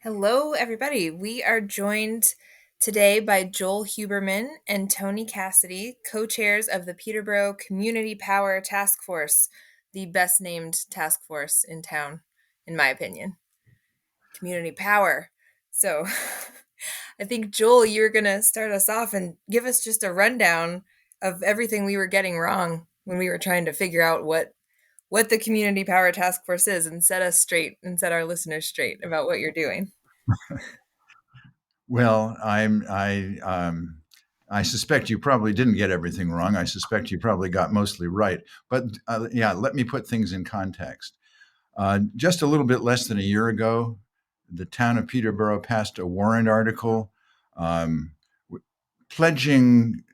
Hello, everybody. We are joined today by Joel Huberman and Tony Cassady, co-chairs of the Peterborough Community Power Task Force, the best named task force in town, in my opinion. Community Power. So I think, Joel, you're going to start us off and give us just a rundown of everything we were getting wrong when we were trying to figure out what the Community Power Task Force is and set us straight and set our listeners straight about what you're doing. Well, I suspect you probably didn't get everything wrong. I suspect you probably got mostly right. But let me put things in context. Just a little bit less than a year ago, the town of Peterborough passed a warrant article um, pledging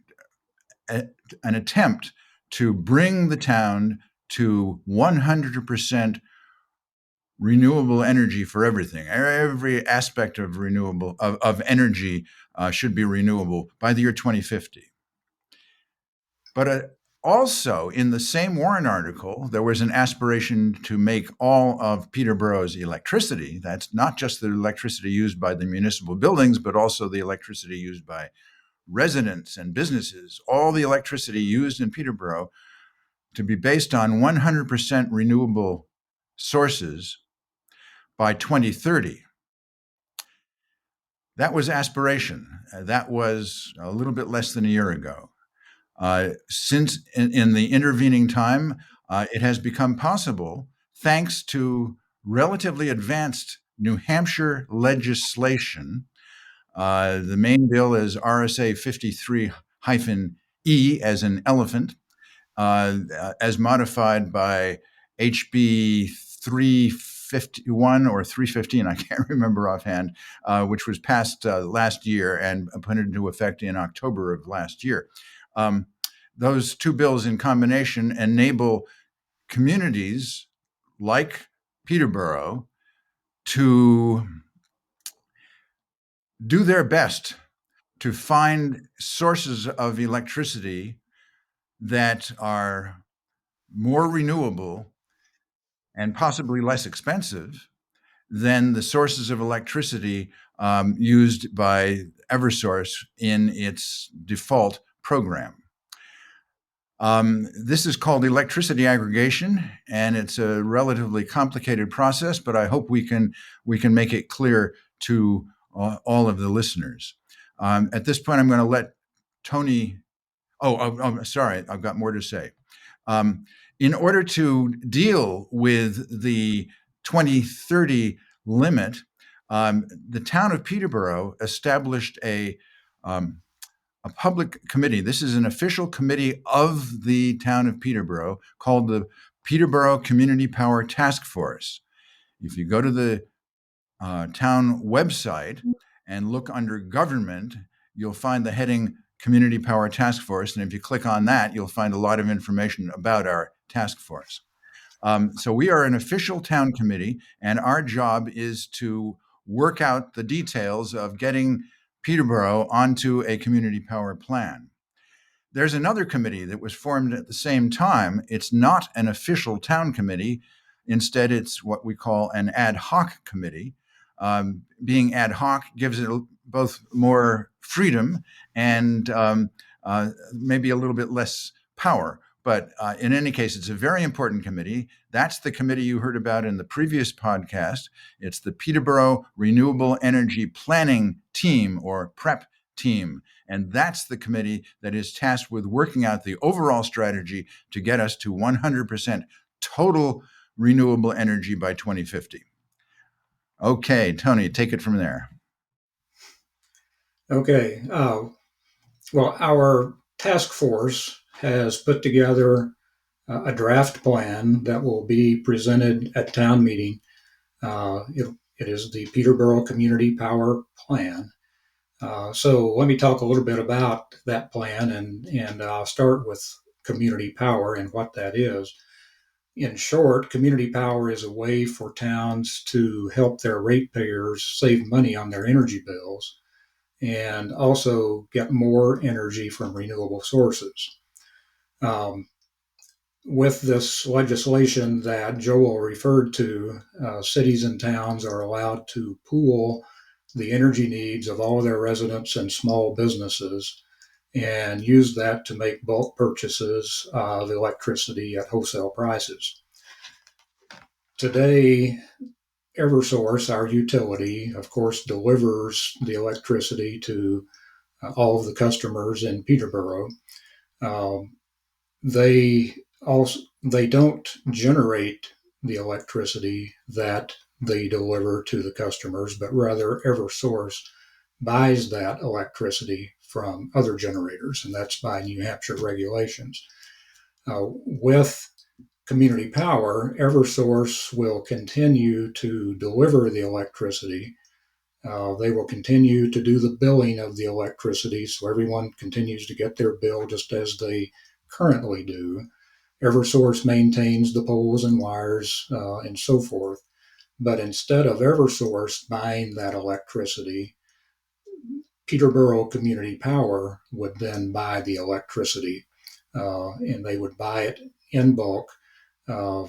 an attempt to bring the town to 100% renewable energy for everything. Every aspect of renewable of energy should be renewable by the year 2050. But also in the same Warren article, there was an aspiration to make all of Peterborough's electricity, that's not just the electricity used by the municipal buildings, but also the electricity used by residents and businesses, all the electricity used in Peterborough to be based on 100% renewable sources by 2030. That was aspiration. That was a little bit less than a year ago. Since in the intervening time, it has become possible thanks to relatively advanced New Hampshire legislation. The main bill is RSA 53-E as an elephant, as modified by HB 351 or 315, I can't remember offhand, which was passed last year and put into effect in October of last year. Those two bills in combination enable communities like Peterborough to do their best to find sources of electricity that are more renewable and possibly less expensive than the sources of electricity used by Eversource in its default program. This is called electricity aggregation, and it's a relatively complicated process, but I hope we can make it clear to all of the listeners. At this point, I'm going to let Tony. Sorry, I've got more to say. In order to deal with the 2030 limit, the town of Peterborough established a public committee. This is an official committee of the town of Peterborough called the Peterborough Community Power Task Force. If you go to the town website and look under government, you'll find the heading Community Power Task Force. And if you click on that, you'll find a lot of information about our task force. So we are an official town committee, and our job is to work out the details of getting Peterborough onto a community power plan. There's another committee that was formed at the same time. It's not an official town committee. Instead, it's what we call an ad hoc committee. Being ad hoc gives it both more freedom and maybe a little bit less power. But in any case, it's a very important committee. That's the committee you heard about in the previous podcast. It's the Peterborough Renewable Energy Planning Team, or PREP team. And that's the committee that is tasked with working out the overall strategy to get us to 100% total renewable energy by 2050. Okay, Tony, take it from there. Okay. Well, our task force has put together a draft plan that will be presented at town meeting. It is the Peterborough Community Power Plan. So let me talk a little bit about that plan, and I'll start with community power and what that is. In short, community power is a way for towns to help their ratepayers save money on their energy bills and also get more energy from renewable sources. Um, with this legislation that Joel referred to, cities and towns are allowed to pool the energy needs of all their residents and small businesses and use that to make bulk purchases of electricity at wholesale prices. Today, Eversource, our utility, of course, delivers the electricity to all of the customers in Peterborough. Um, they also they don't generate the electricity that they deliver to the customers, but rather Eversource buys that electricity from other generators, and that's by New Hampshire regulations. With community power, Eversource will continue to deliver the electricity. They will continue to do the billing of the electricity, so everyone continues to get their bill just as they currently do. Eversource maintains the poles and wires and so forth. But instead of Eversource buying that electricity, Peterborough Community Power would then buy the electricity, and they would buy it in bulk uh,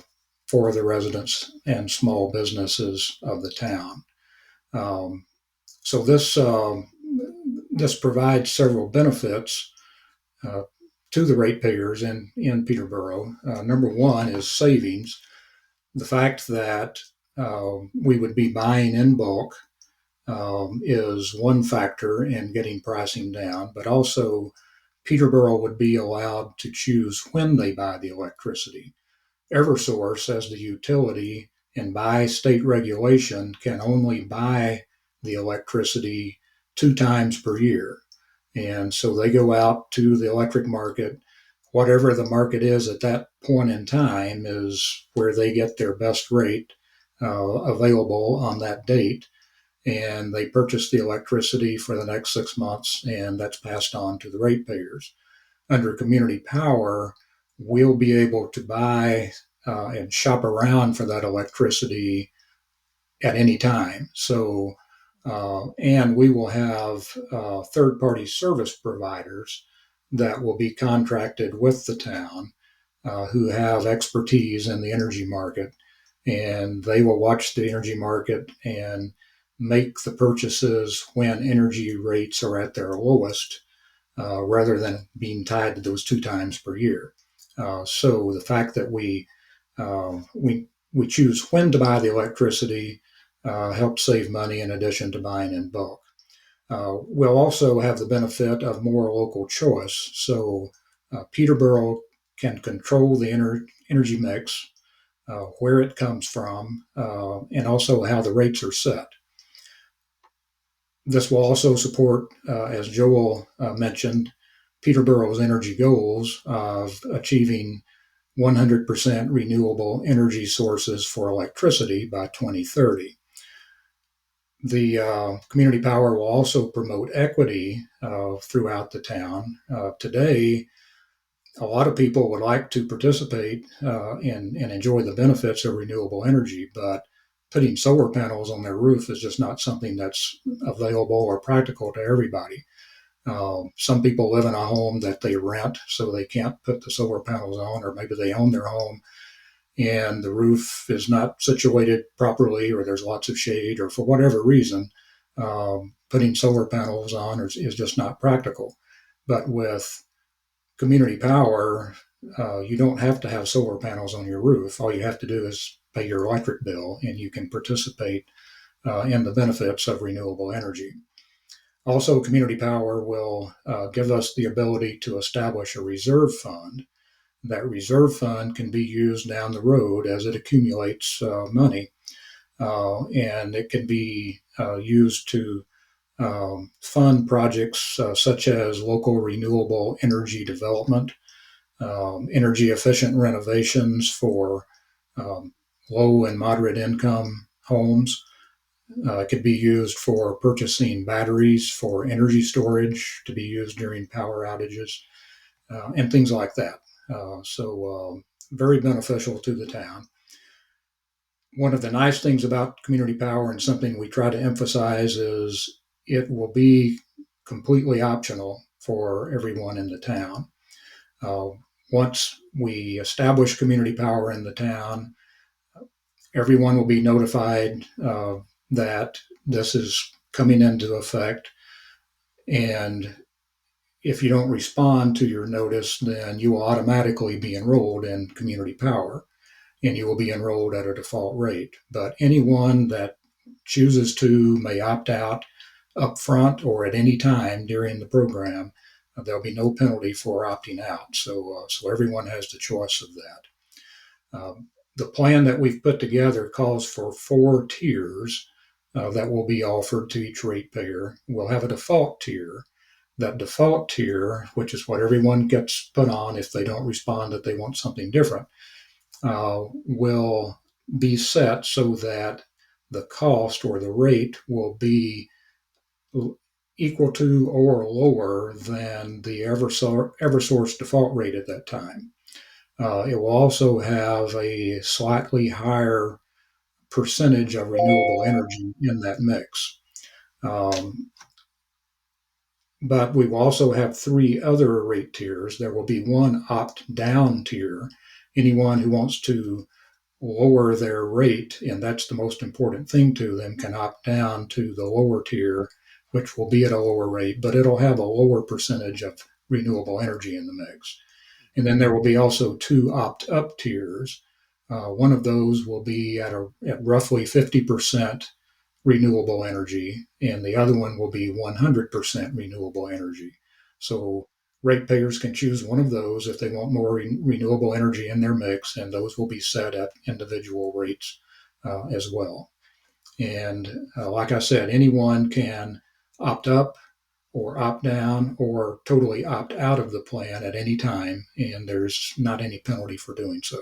for the residents and small businesses of the town. Um, so this provides several benefits uh, to the ratepayers in Peterborough. Number one is savings. The fact that we would be buying in bulk is one factor in getting pricing down, but also Peterborough would be allowed to choose when they buy the electricity. Eversource, as the utility and by state regulation, can only buy the electricity 2 times per year. And so they go out to the electric market. Whatever the market is at that point in time is where they get their best rate available on that date. And they purchase the electricity for the next 6 months, and that's passed on to the ratepayers. Under community power, we'll be able to buy and shop around for that electricity at any time. So, and we will have third party service providers that will be contracted with the town who have expertise in the energy market. And they will watch the energy market and make the purchases when energy rates are at their lowest rather than being tied to those 2 times per year. So the fact that we choose when to buy the electricity helps save money in addition to buying in bulk. We'll also have the benefit of more local choice. So Peterborough can control the energy mix, where it comes from, and also how the rates are set. This will also support, as Joel mentioned, Peterborough's energy goals of achieving 100% renewable energy sources for electricity by 2030. The community power will also promote equity throughout the town. Today, a lot of people would like to participate and enjoy the benefits of renewable energy, but putting solar panels on their roof is just not something that's available or practical to everybody. Some people live in a home that they rent, so they can't put the solar panels on, or maybe they own their home and the roof is not situated properly, or there's lots of shade, or for whatever reason, putting solar panels on is just not practical. But with community power, you don't have to have solar panels on your roof. All you have to do is pay your electric bill, and you can participate in the benefits of renewable energy. Also, community power will give us the ability to establish a reserve fund. That reserve fund can be used down the road as it accumulates money, and it can be used to fund projects such as local renewable energy development, energy efficient renovations for um, low and moderate income homes. It could be used for purchasing batteries for energy storage to be used during power outages and things like that. Very beneficial to the town. One of the nice things about community power, and something we try to emphasize, is it will be completely optional for everyone in the town. Uh, once we establish community power in the town, everyone will be notified that this is coming into effect. And if you don't respond to your notice, then you will automatically be enrolled in community power and you will be enrolled at a default rate. But anyone that chooses to may opt out up front or at any time during the program. There'll be no penalty for opting out. So everyone has the choice of that. The plan that we've put together calls for 4 tiers that will be offered to each ratepayer. We'll have a default tier. That default tier, which is what everyone gets put on if they don't respond that they want something different, will be set so that the cost or the rate will be equal to or lower than the Eversource default rate at that time. It will also have a slightly higher percentage of renewable energy in that mix. But we will also have 3 other rate tiers. There will be one opt down tier. Anyone who wants to lower their rate, and that's the most important thing to them, can opt down to the lower tier, which will be at a lower rate, but it'll have a lower percentage of renewable energy in the mix. And then there will be also 2 opt up tiers. One of those will be at roughly 50% renewable energy, and the other one will be 100% renewable energy. So ratepayers can choose one of those if they want more renewable energy in their mix, and those will be set at individual rates as well. And like I said, anyone can opt up or opt down or totally opt out of the plan at any time, and there's not any penalty for doing so.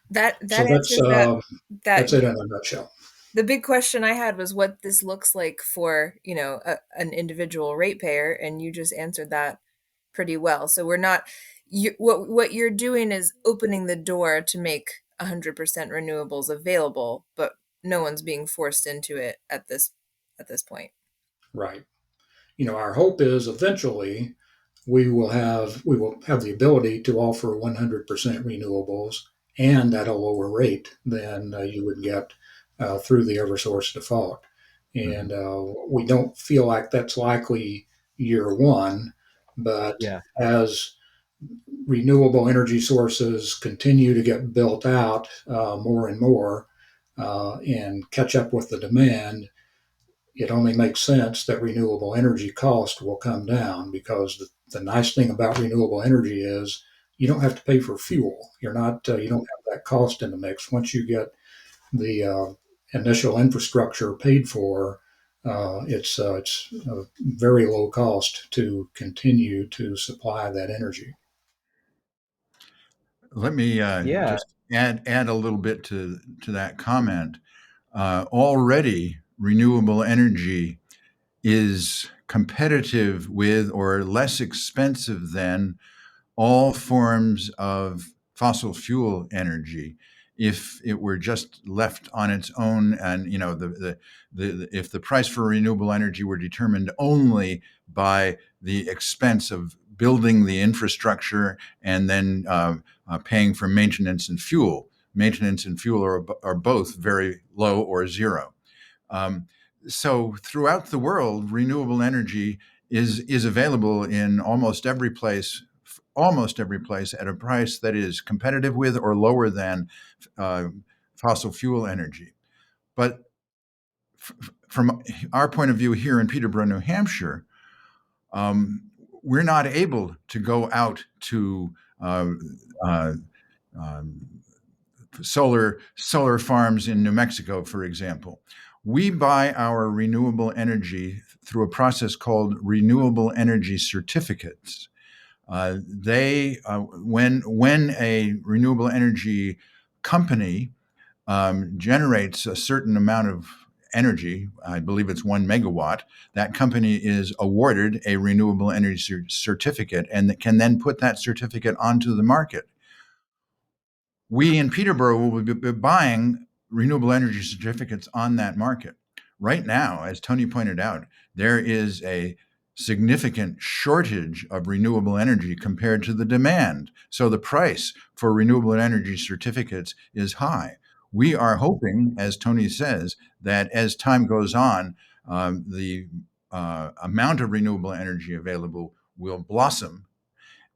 That So answers that that's it in a nutshell. the big question I had was what this looks like for, an individual ratepayer, and you just answered that pretty well. So we're not what you're doing is opening the door to make 100% renewables available, but no one's being forced into it at this point. Right. Our hope is eventually we will have the ability to offer 100% renewables and at a lower rate than you would get through the Eversource default. And we don't feel like that's likely year one, but Yeah. as renewable energy sources continue to get built out more and more and catch up with the demand, it only makes sense that renewable energy cost will come down because the nice thing about renewable energy is you don't have to pay for fuel. You don't have that cost in the mix. Once you get the initial infrastructure paid for, it's a very low cost to continue to supply that energy. Let me just add a little bit to that comment. Already, renewable energy is competitive with or less expensive than all forms of fossil fuel energy if it were just left on its own. And if the price for renewable energy were determined only by the expense of building the infrastructure and then paying for maintenance and fuel are both very low or zero. So throughout the world, renewable energy is available in almost every place at a price that is competitive with or lower than fossil fuel energy. But from our point of view here in Peterborough, New Hampshire, we're not able to go out to solar farms in New Mexico, for example. We buy our renewable energy through a process called renewable energy certificates. When a renewable energy company generates a certain amount of energy, I believe it's 1 megawatt, that company is awarded a renewable energy certificate and can then put that certificate onto the market. We in Peterborough will be buying renewable energy certificates on that market. Right now, as Tony pointed out, there is a significant shortage of renewable energy compared to the demand. So the price for renewable energy certificates is high. We are hoping, as Tony says, that as time goes on, the amount of renewable energy available will blossom,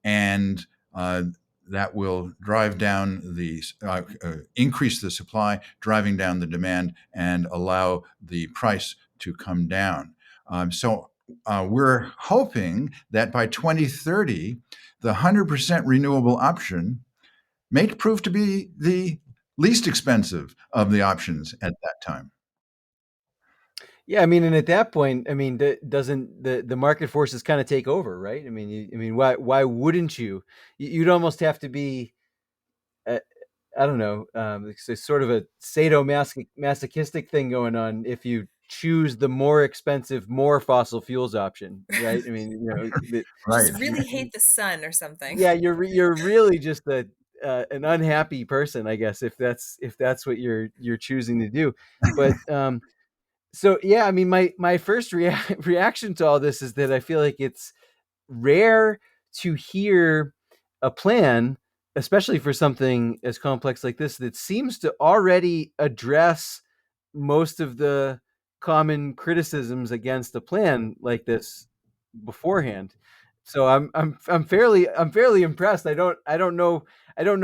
and that will drive down the increase the supply, driving down the demand, and allow the price to come down. So we're hoping that by 2030, the 100% renewable option may prove to be the least expensive of the options at that time. Yeah, I mean, and at that point, I mean, doesn't the market forces kind of take over, right? I mean, why wouldn't you? You'd almost have to be, uh, I don't know, it's sort of a sadomasochistic thing going on if you choose the more expensive, more fossil fuels option, right? I mean, Right. Just really hate the sun or something. yeah, you're really just an unhappy person, I guess, if that's what you're choosing to do. But so yeah, I mean, my first reaction to all this is that I feel like it's rare to hear a plan, especially for something as complex like this, that seems to already address most of the common criticisms against a plan like this beforehand. So I'm fairly impressed. I don't know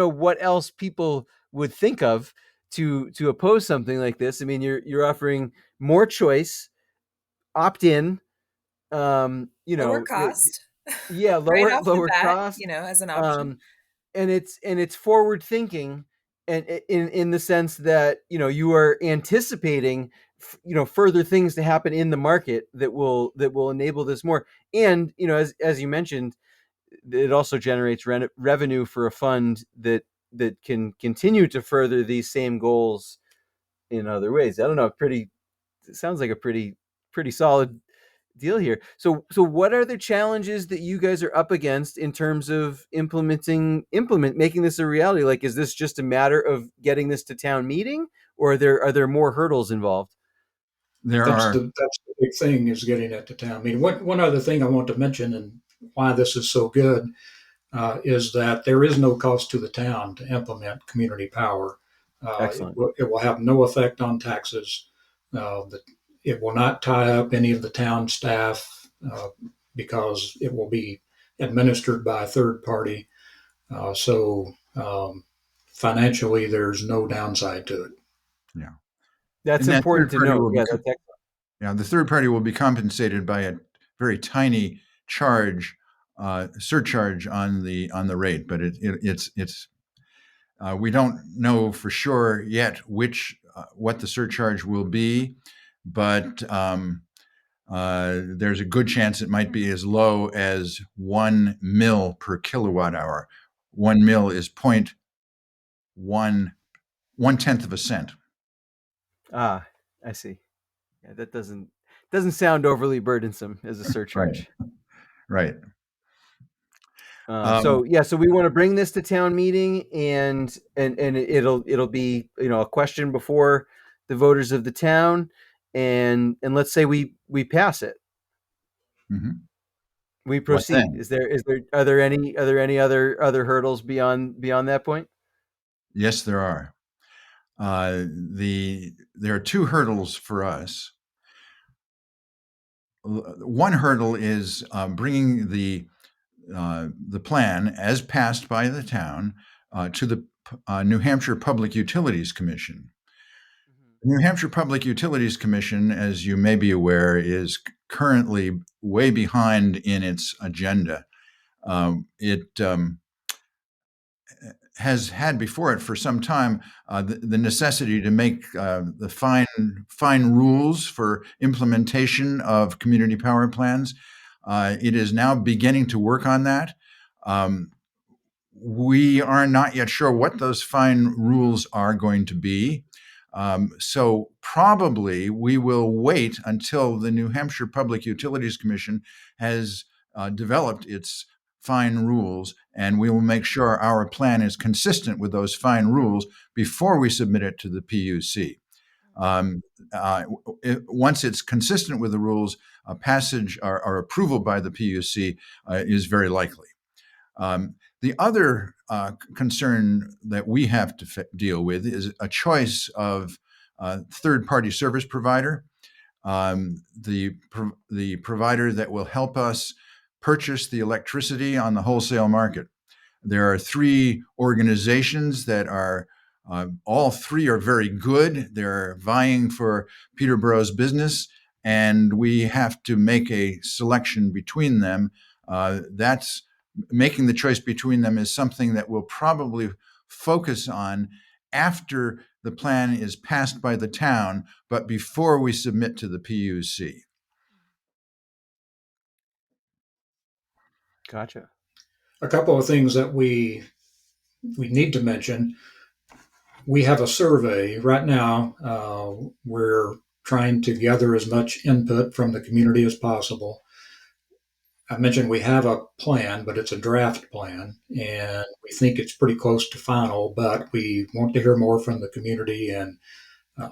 what else people would think of to oppose something like this. I mean, you're offering more choice, opt in, Lower cost, yeah, right lower off the lower bat, cost, as an option. um, and it's forward thinking, and in the sense that you are anticipating further things to happen in the market that will enable this more. And as you mentioned, it also generates revenue for a fund that can continue to further these same goals in other ways. I don't know. It sounds like a pretty solid deal here. So what are the challenges that you guys are up against in terms of making this a reality? Like, is this just a matter of getting this to town meeting, or are there more hurdles involved? There That's are. the big thing, is getting it to town. I mean, one other thing I want to mention, and why this is so good, is that there is no cost to the town to implement community power. Excellent. It will have no effect on taxes. It will not tie up any of the town staff, because it will be administered by a third party. So financially, there's no downside to it. Yeah. That's And that important third to party note. will be Yeah, that's excellent. Yeah, the third party will be compensated by a very tiny surcharge on the rate, but it's we don't know for sure yet what the surcharge will be, but there's a good chance it might be as low as 1 mil per kilowatt hour. 1 mil is point one tenth of a cent. Ah, I see. Yeah, that doesn't sound overly burdensome as a Right, surcharge. right. So Um, yeah, so we want to bring this to town meeting, and it'll be a question before the voters of the town, and let's say we pass it, mhm. we What proceed. then? Are there any other hurdles beyond that point? Yes, there are. There are two hurdles for us. One hurdle is bringing the plan as passed by the town to the New Hampshire Public Utilities Commission. The New Hampshire Public Utilities Commission, as you may be aware, is currently way behind in its agenda. It has had before it for some time the necessity to make the fine rules for implementation of community power plans. It is now beginning to work on that. Um, we are not yet sure what those fine rules are going to be. So probably we will wait until the New Hampshire Public Utilities Commission has developed its fine rules, and we will make sure our plan is consistent with those fine rules before we submit it to the PUC. Once it's consistent with the rules, a passage or approval by the PUC is very likely. The other concern that we have to deal with is a choice of third-party service provider, the provider that will help us purchase the electricity on the wholesale market. There are three organizations that are all three are very good. They're vying for Peterborough's business, and we have to make a selection between them. That's making the choice between them is something that we'll probably focus on after the plan is passed by the town, but before we submit to the PUC. Gotcha. A couple of things that we need to mention. We have a survey right now. We're trying to gather as much input from the community as possible. I mentioned we have a plan, but it's a draft plan, and we think it's pretty close to final, but we want to hear more from the community and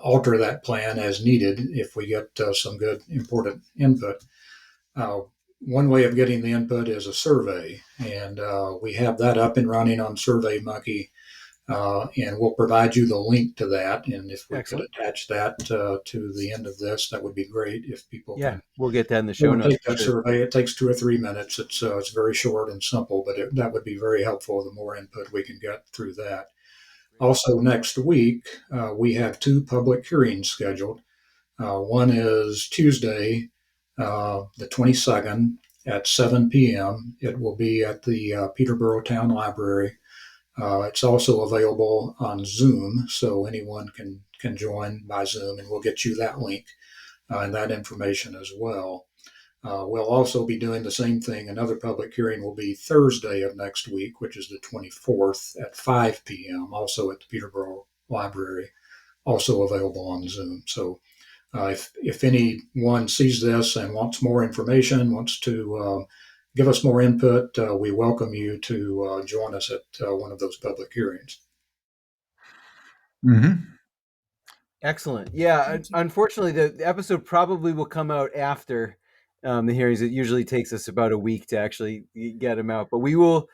alter that plan as needed if we get some good, important input. One way of getting the input is a survey, and we have that up and running on SurveyMonkey. And we'll provide you the link to that. And if we Excellent. could attach that to the end of this, that would be great. If people can we'll get that in the show notes. take that survey, it takes 2 or 3 minutes. It's very short and simple, but that would be very helpful. The more input we can get through that. Also, next week we have 2 public hearings scheduled. One is Tuesday, the 22nd at 7 p.m. It will be at the Peterborough Town Library. It's also available on Zoom, so anyone can join by Zoom, and we'll get you that link and that information as well. We'll also be doing the same thing. Another public hearing will be Thursday of next week, which is the 24th at 5 p.m., also at the Peterborough Library, also available on Zoom. So if anyone sees this and wants more information, wants to give us more input, we welcome you to join us at one of those public hearings. Mm-hmm. Excellent. Yeah, unfortunately, the episode probably will come out after the hearings. It usually takes us about a week to actually get them out, but we will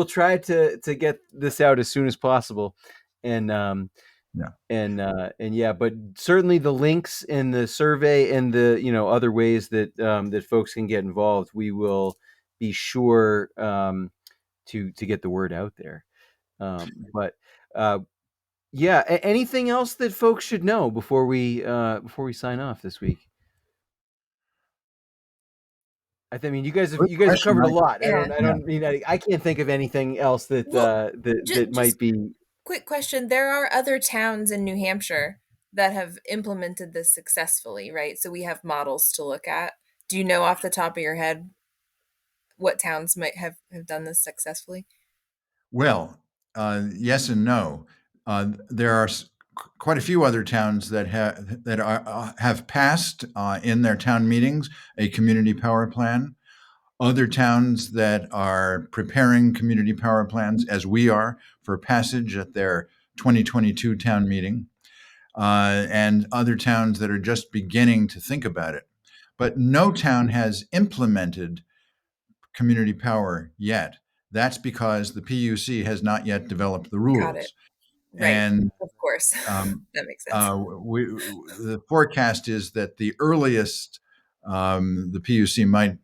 try to get this out as soon as possible. And but certainly the links in the survey and the other ways that that folks can get involved, we will be sure to get the word out there. Anything else that folks should know before we sign off this week? I mean, you guys have covered a lot. Yeah. I can't think of anything else that that might be. Quick question: there are other towns in New Hampshire that have implemented this successfully, right? So we have models to look at. Do you know off the top of your head what towns might have done this successfully? Well, yes and no. There are quite a few other towns that have passed in their town meetings a community power plan. Other towns that are preparing community power plans, as we are, for passage at their 2022 town meeting, and other towns that are just beginning to think about it. But no town has implemented community power yet. That's because the PUC has not yet developed the rules. Got it. Right. And of course, that makes sense. The forecast is that the earliest the PUC might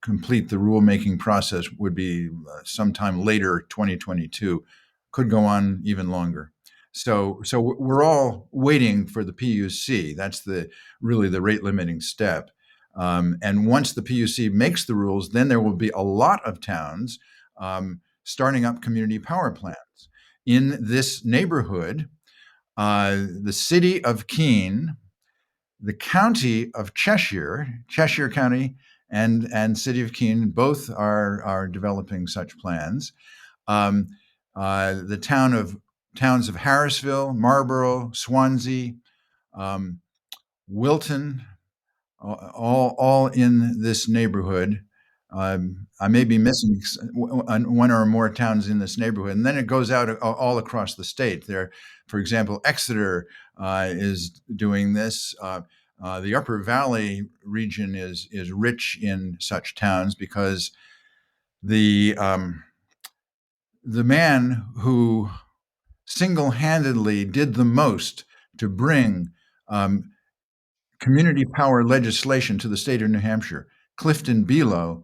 complete the rulemaking process would be sometime later 2022. Could go on even longer. So we're all waiting for the PUC. That's really the rate limiting step. And once the PUC makes the rules, then there will be a lot of towns starting up community power plans. In this neighborhood, the city of Keene, the county of Cheshire County, and city of Keene both are developing such plans. The towns of Harrisville, Marlborough, Swansea, Wilton, all in this neighborhood. I may be missing one or more towns in this neighborhood, and then it goes out all across the state. There, for example, Exeter, is doing this. The Upper Valley region is rich in such towns because the man who single-handedly did the most to bring community power legislation to the state of New Hampshire, Clifton Below,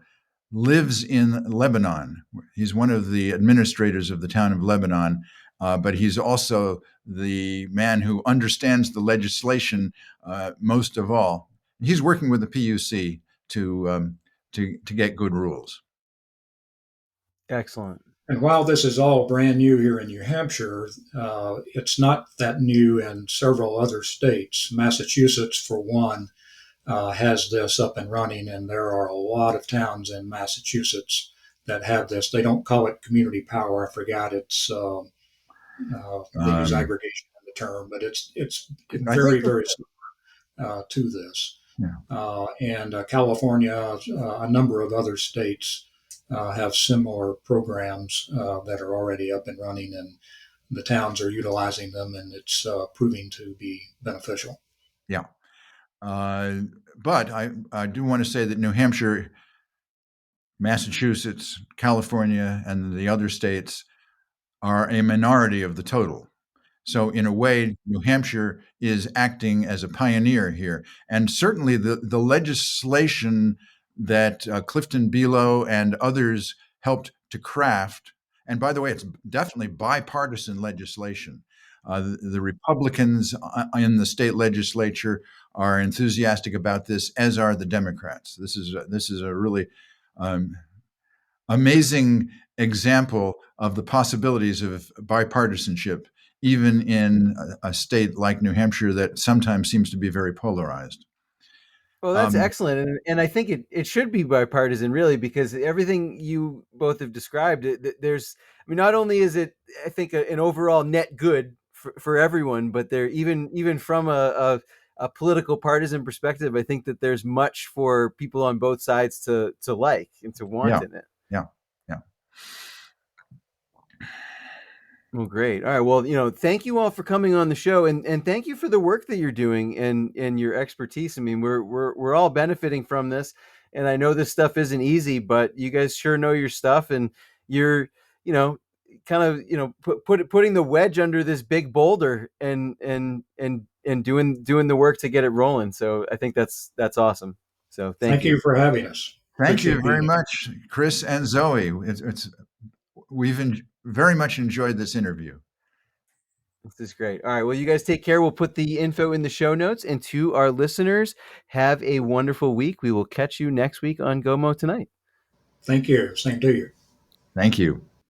lives in Lebanon. He's one of the administrators of the town of Lebanon, but he's also the man who understands the legislation most of all. He's working with the PUC to get good rules. Excellent. And while this is all brand new here in New Hampshire, it's not that new in several other states. Massachusetts, for one, has this up and running, and there are a lot of towns in Massachusetts that have this. They don't call it community power. I forgot it's they use aggregation in the term, but it's very very similar to this. Yeah. And California, a number of other states have similar programs that are already up and running, and the towns are utilizing them, and it's proving to be beneficial. Yeah. But I do want to say that New Hampshire, Massachusetts, California, and the other states are a minority of the total. So in a way, New Hampshire is acting as a pioneer here. And certainly the legislation that Clifton Below and others helped to craft, and by the way, it's definitely bipartisan legislation. The Republicans in the state legislature are enthusiastic about this, as are the Democrats. This is a really amazing example of the possibilities of bipartisanship, even in a state like New Hampshire that sometimes seems to be very polarized. Well, that's excellent, and I think it should be bipartisan, really, because everything you both have described, there's, I mean, not only is it, I think, an overall net good for everyone, but there, even from a political partisan perspective, I think that there's much for people on both sides to like and to want in it. Yeah. Well, great. All right. Well, thank you all for coming on the show, and thank you for the work that you're doing and your expertise. I mean, we're all benefiting from this, and I know this stuff isn't easy, but you guys sure know your stuff, and you're, kind of, putting the wedge under this big boulder and doing the work to get it rolling. So I think that's awesome. So thank you. You for having us. Thank you very much, Chris and Zoe. We've very much enjoyed this interview. This is great. All right. Well, you guys take care. We'll put the info in the show notes. And to our listeners, have a wonderful week. We will catch you next week on GOMO Tonight. Thank you. Same to you. Thank you.